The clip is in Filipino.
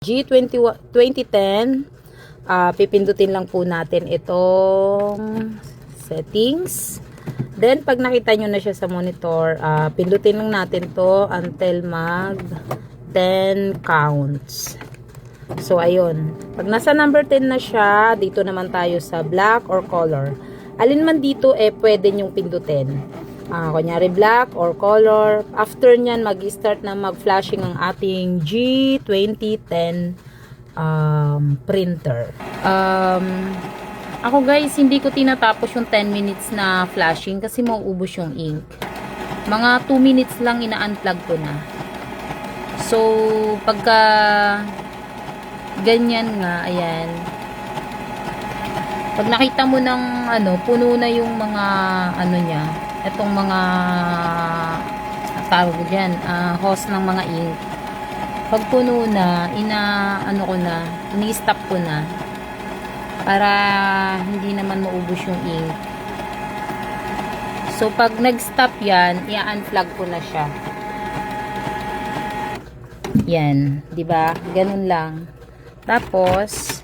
G2010. Pipindutin lang po natin itong settings. Then, pag nakita nyo na siya sa monitor, pindutin lang natin to until mag 10 counts. So, ayun. Pag nasa number 10 na siya, dito naman tayo sa black or color. Alin man dito, pwede nyong pindutin. Kunyari black or color. After nyan, mag-start na mag-flashing ang ating G2010 printer. Ako guys, hindi ko tinatapos yung 10 minutes na flashing kasi mauubos yung ink. Mga 2 minutes lang ina-unplug ko na. So, pagka ganyan nga, ayan. Pag nakita mo ng puno na yung mga niya, itong mga tawag dyan, hose ng mga ink. Pag puno na, ini-stop ko na para hindi naman maubos yung ink. So, pag nag-stop yan, i-unplug ko na siya. Yan, 'di ba? Ganun lang. Tapos,